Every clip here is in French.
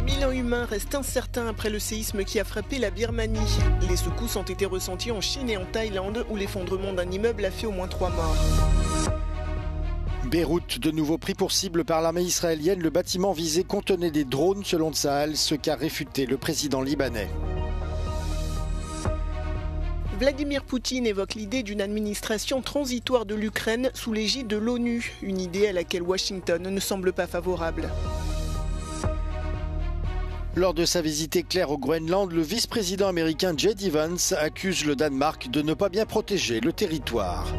bilan humain reste incertain après le séisme qui a frappé la Birmanie. Les secousses ont été ressenties en Chine et en Thaïlande où l'effondrement d'un immeuble a fait au moins 3 morts. Beyrouth, de nouveau pris pour cible par l'armée israélienne, le bâtiment visé contenait des drones selon Tsahal, ce qu'a réfuté le président libanais. Vladimir Poutine évoque l'idée d'une administration transitoire de l'Ukraine sous l'égide de l'ONU, une idée à laquelle Washington ne semble pas favorable. Lors de sa visite éclair au Groenland, le vice-président américain J.D. Vance accuse le Danemark de ne pas bien protéger le territoire.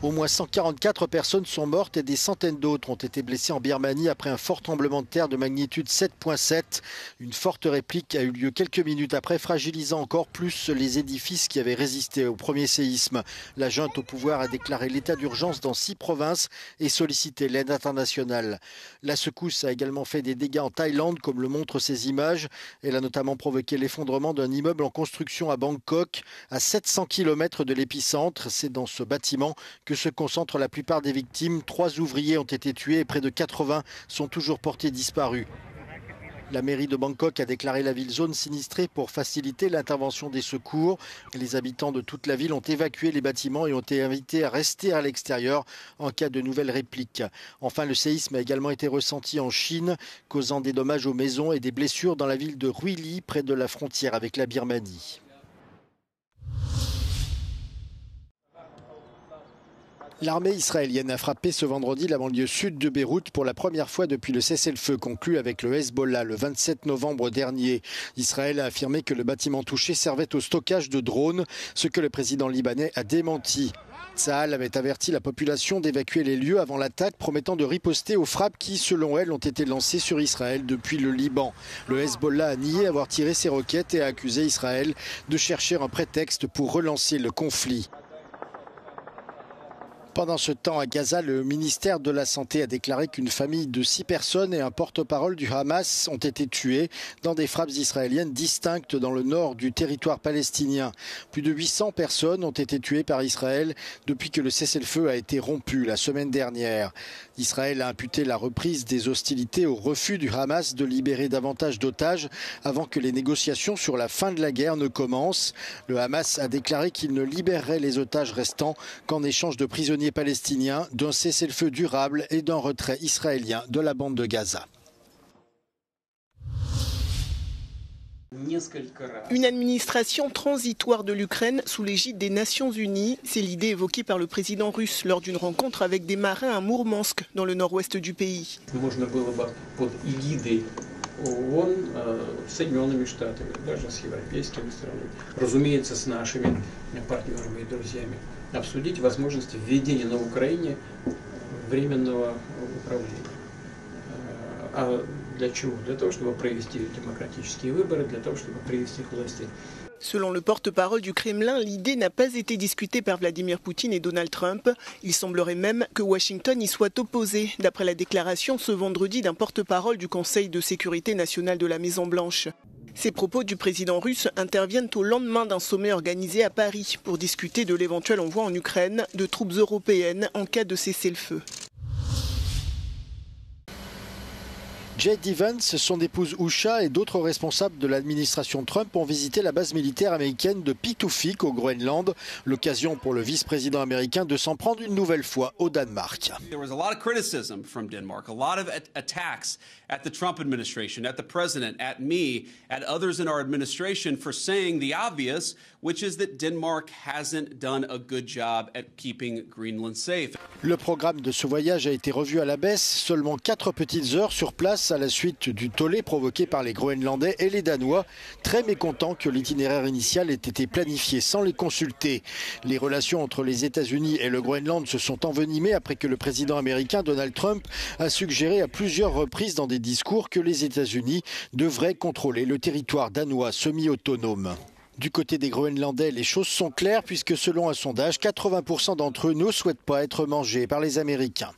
Au moins 144 personnes sont mortes et des centaines d'autres ont été blessées en Birmanie après un fort tremblement de terre de magnitude 7,7. Une forte réplique a eu lieu quelques minutes après, fragilisant encore plus les édifices qui avaient résisté au premier séisme. La junte au pouvoir a déclaré l'état d'urgence dans 6 provinces et sollicité l'aide internationale. La secousse a également fait des dégâts en Thaïlande, comme le montrent ces images. Elle a notamment provoqué l'effondrement d'un immeuble en construction à Bangkok, à 700 km de l'épicentre. C'est dans ce bâtiment que se concentrent la plupart des victimes. 3 ouvriers ont été tués et près de 80 sont toujours portés disparus. La mairie de Bangkok a déclaré la ville zone sinistrée pour faciliter l'intervention des secours. Les habitants de toute la ville ont évacué les bâtiments et ont été invités à rester à l'extérieur en cas de nouvelles répliques. Enfin, le séisme a également été ressenti en Chine, causant des dommages aux maisons et des blessures dans la ville de Ruili, près de la frontière avec la Birmanie. L'armée israélienne a frappé ce vendredi la banlieue sud de Beyrouth pour la première fois depuis le cessez-le-feu conclu avec le Hezbollah le 27 novembre dernier. Israël a affirmé que le bâtiment touché servait au stockage de drones, ce que le président libanais a démenti. Tsahal avait averti la population d'évacuer les lieux avant l'attaque, promettant de riposter aux frappes qui, selon elle, ont été lancées sur Israël depuis le Liban. Le Hezbollah a nié avoir tiré ses roquettes et a accusé Israël de chercher un prétexte pour relancer le conflit. Pendant ce temps, à Gaza, le ministère de la Santé a déclaré qu'une famille de 6 personnes et un porte-parole du Hamas ont été tués dans des frappes israéliennes distinctes dans le nord du territoire palestinien. Plus de 800 personnes ont été tuées par Israël depuis que le cessez-le-feu a été rompu la semaine dernière. Israël a imputé la reprise des hostilités au refus du Hamas de libérer davantage d'otages avant que les négociations sur la fin de la guerre ne commencent. Le Hamas a déclaré qu'il ne libérerait les otages restants qu'en échange de prisonniers palestiniens, d'un cessez-le-feu durable et d'un retrait israélien de la bande de Gaza. Une administration transitoire de l'Ukraine sous l'égide des Nations Unies, c'est l'idée évoquée par le président russe lors d'une rencontre avec des marins à Mourmansk, dans le nord-ouest du pays. ООН с Соединенными Штатами, даже с европейскими странами, разумеется, с нашими партнерами и друзьями, обсудить возможности введения на Украине временного управления. А для чего? Для того, чтобы провести демократические выборы, для того, чтобы привести к власти. Selon le porte-parole du Kremlin, l'idée n'a pas été discutée par Vladimir Poutine et Donald Trump. Il semblerait même que Washington y soit opposé, d'après la déclaration ce vendredi d'un porte-parole du Conseil de sécurité nationale de la Maison-Blanche. Ces propos du président russe interviennent au lendemain d'un sommet organisé à Paris pour discuter de l'éventuel envoi en Ukraine de troupes européennes en cas de cessez-le-feu. J.D. Vance, son épouse Usha et d'autres responsables de l'administration Trump ont visité la base militaire américaine de Pituffik au Groenland, l'occasion pour le vice-président américain de s'en prendre une nouvelle fois au Danemark. There was a lot of criticism from Denmark, a lot of attacks at the Trump administration, at the president, at me, at others in our administration for saying the obvious, which is that Denmark hasn't done a good job at keeping Greenland safe. Le programme de ce voyage a été revu à la baisse, seulement 4 petites heures sur place à la suite du tollé provoqué par les Groenlandais et les Danois, très mécontents que l'itinéraire initial ait été planifié sans les consulter. Les relations entre les États-Unis et le Groenland se sont envenimées après que le président américain Donald Trump a suggéré à plusieurs reprises dans des discours que les États-Unis devraient contrôler le territoire danois semi-autonome. Du côté des Groenlandais, les choses sont claires puisque selon un sondage, 80% d'entre eux ne souhaitent pas être mangés par les Américains.